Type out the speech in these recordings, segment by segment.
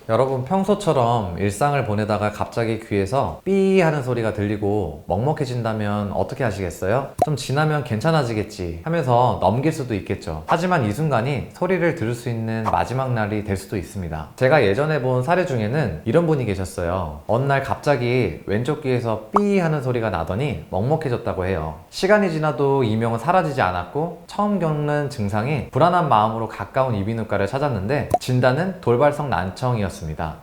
여러분 평소처럼 일상을 보내다가 갑자기 귀에서 삐 하는 소리가 들리고 먹먹해진다면 어떻게 하시겠어요? 좀 지나면 괜찮아지겠지 하면서 넘길 수도 있겠죠. 하지만 이 순간이 소리를 들을 수 있는 마지막 날이 될 수도 있습니다. 제가 예전에 본 사례 중에는 이런 분이 계셨어요. 어느 날 갑자기 왼쪽 귀에서 삐 하는 소리가 나더니 먹먹해졌다고 해요. 시간이 지나도 이명은 사라지지 않았고 처음 겪는 증상이 불안한 마음으로 가까운 이비인후과를 찾았는데 진단은 돌발성 난청이었습니다.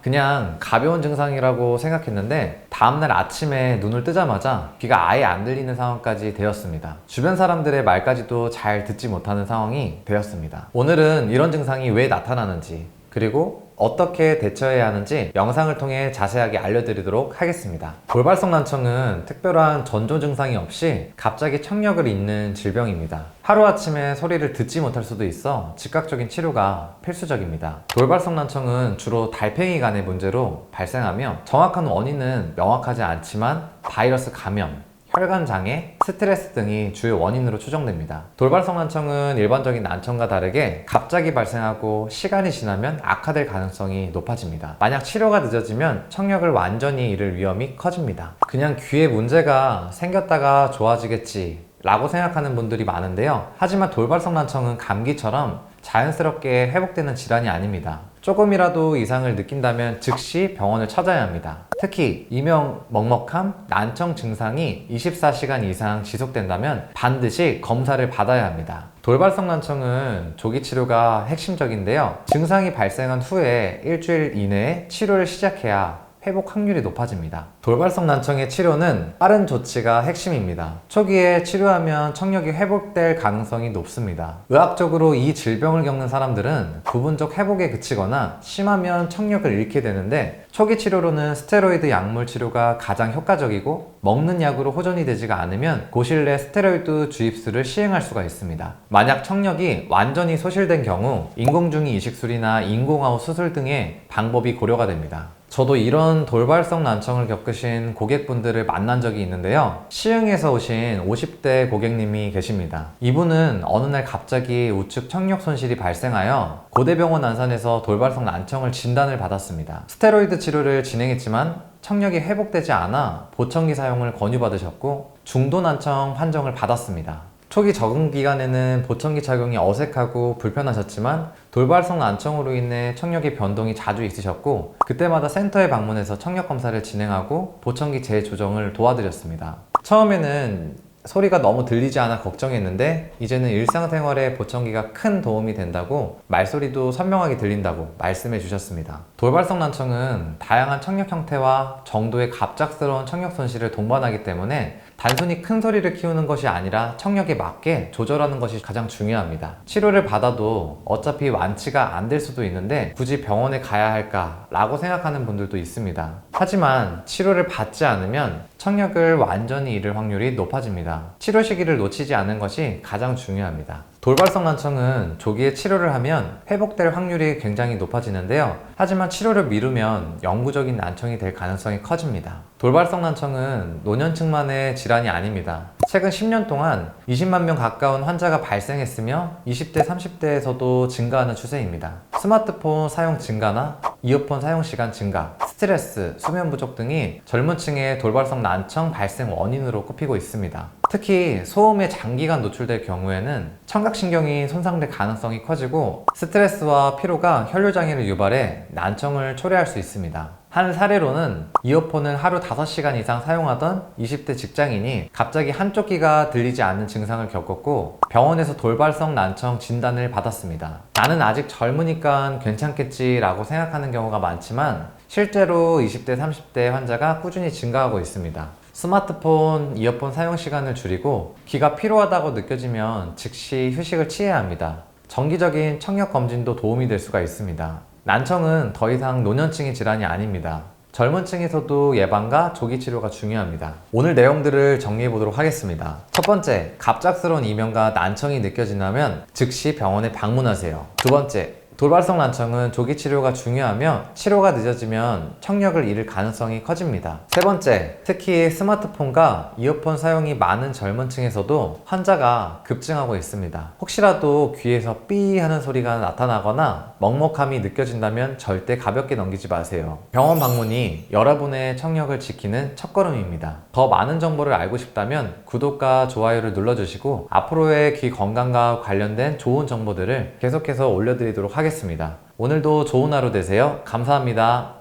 그냥 가벼운 증상이라고 생각했는데 다음날 아침에 눈을 뜨자마자 귀가 아예 안 들리는 상황까지 되었습니다. 주변 사람들의 말까지도 잘 듣지 못하는 상황이 되었습니다. 오늘은 이런 증상이 왜 나타나는지 그리고 어떻게 대처해야 하는지 영상을 통해 자세하게 알려드리도록 하겠습니다. 돌발성 난청은 특별한 전조 증상이 없이 갑자기 청력을 잃는 질병입니다. 하루아침에 소리를 듣지 못할 수도 있어 즉각적인 치료가 필수적입니다. 돌발성 난청은 주로 달팽이 간의 문제로 발생하며 정확한 원인은 명확하지 않지만 바이러스 감염, 혈관 장애, 스트레스 등이 주요 원인으로 추정됩니다. 돌발성 난청은 일반적인 난청과 다르게 갑자기 발생하고 시간이 지나면 악화될 가능성이 높아집니다. 만약 치료가 늦어지면 청력을 완전히 잃을 위험이 커집니다. 그냥 귀에 문제가 생겼다가 좋아지겠지 라고 생각하는 분들이 많은데요. 하지만 돌발성 난청은 감기처럼 자연스럽게 회복되는 질환이 아닙니다. 조금이라도 이상을 느낀다면 즉시 병원을 찾아야 합니다. 특히 이명 먹먹함, 난청 증상이 24시간 이상 지속된다면 반드시 검사를 받아야 합니다. 돌발성 난청은 조기 치료가 핵심적인데요. 증상이 발생한 후에 일주일 이내에 치료를 시작해야 회복 확률이 높아집니다. 돌발성 난청의 치료는 빠른 조치가 핵심입니다. 초기에 치료하면 청력이 회복될 가능성이 높습니다. 의학적으로 이 질병을 겪는 사람들은 부분적 회복에 그치거나 심하면 청력을 잃게 되는데 초기 치료로는 스테로이드 약물 치료가 가장 효과적이고 먹는 약으로 호전이 되지가 않으면 고실 내 스테로이드 주입술을 시행할 수가 있습니다. 만약 청력이 완전히 소실된 경우 인공중위 이식술이나 인공아웃 수술 등의 방법이 고려가 됩니다. 저도 이런 돌발성 난청을 겪으신 고객분들을 만난 적이 있는데요. 시흥에서 오신 50대 고객님이 계십니다. 이분은 어느 날 갑자기 우측 청력 손실이 발생하여 고대병원 안산에서 돌발성 난청을 진단을 받았습니다. 스테로이드 치료를 진행했지만 청력이 회복되지 않아 보청기 사용을 권유받으셨고 중도 난청 판정을 받았습니다. 초기 적응 기간에는 보청기 착용이 어색하고 불편하셨지만 돌발성 난청으로 인해 청력의 변동이 자주 있으셨고 그때마다 센터에 방문해서 청력 검사를 진행하고 보청기 재조정을 도와드렸습니다. 처음에는 소리가 너무 들리지 않아 걱정했는데 이제는 일상생활에 보청기가 큰 도움이 된다고 말소리도 선명하게 들린다고 말씀해 주셨습니다. 돌발성 난청은 다양한 청력 형태와 정도의 갑작스러운 청력 손실을 동반하기 때문에 단순히 큰 소리를 키우는 것이 아니라 청력에 맞게 조절하는 것이 가장 중요합니다. 치료를 받아도 어차피 완치가 안 될 수도 있는데 굳이 병원에 가야 할까 라고 생각하는 분들도 있습니다. 하지만 치료를 받지 않으면 청력을 완전히 잃을 확률이 높아집니다. 치료 시기를 놓치지 않는 것이 가장 중요합니다. 돌발성 난청은 조기에 치료를 하면 회복될 확률이 굉장히 높아지는데요. 하지만 치료를 미루면 영구적인 난청이 될 가능성이 커집니다. 돌발성 난청은 노년층만의 질환이 아닙니다. 최근 10년 동안 20만 명 가까운 환자가 발생했으며 20대, 30대에서도 증가하는 추세입니다. 스마트폰 사용 증가나 이어폰 사용 시간 증가, 스트레스, 수면 부족 등이 젊은 층의 돌발성 난청 발생 원인으로 꼽히고 있습니다. 특히 소음에 장기간 노출될 경우에는 청각신경이 손상될 가능성이 커지고 스트레스와 피로가 혈류장애를 유발해 난청을 초래할 수 있습니다. 한 사례로는 이어폰을 하루 5시간 이상 사용하던 20대 직장인이 갑자기 한쪽 귀가 들리지 않는 증상을 겪었고 병원에서 돌발성 난청 진단을 받았습니다. 나는 아직 젊으니까 괜찮겠지 라고 생각하는 경우가 많지만 실제로 20대, 30대 환자가 꾸준히 증가하고 있습니다. 스마트폰, 이어폰 사용 시간을 줄이고 귀가 피로하다고 느껴지면 즉시 휴식을 취해야 합니다. 정기적인 청력 검진도 도움이 될 수가 있습니다. 난청은 더 이상 노년층의 질환이 아닙니다. 젊은 층에서도 예방과 조기 치료가 중요합니다. 오늘 내용들을 정리해 보도록 하겠습니다. 첫 번째, 갑작스러운 이명과 난청이 느껴진다면 즉시 병원에 방문하세요. 두 번째, 돌발성 난청은 조기 치료가 중요하며 치료가 늦어지면 청력을 잃을 가능성이 커집니다. 세 번째, 특히 스마트폰과 이어폰 사용이 많은 젊은 층에서도 환자가 급증하고 있습니다. 혹시라도 귀에서 삐 하는 소리가 나타나거나 먹먹함이 느껴진다면 절대 가볍게 넘기지 마세요. 병원 방문이 여러분의 청력을 지키는 첫걸음입니다. 더 많은 정보를 알고 싶다면 구독과 좋아요를 눌러주시고 앞으로의 귀 건강과 관련된 좋은 정보들을 계속해서 올려드리도록 하겠습니다. 오늘도 좋은 하루 되세요. 감사합니다.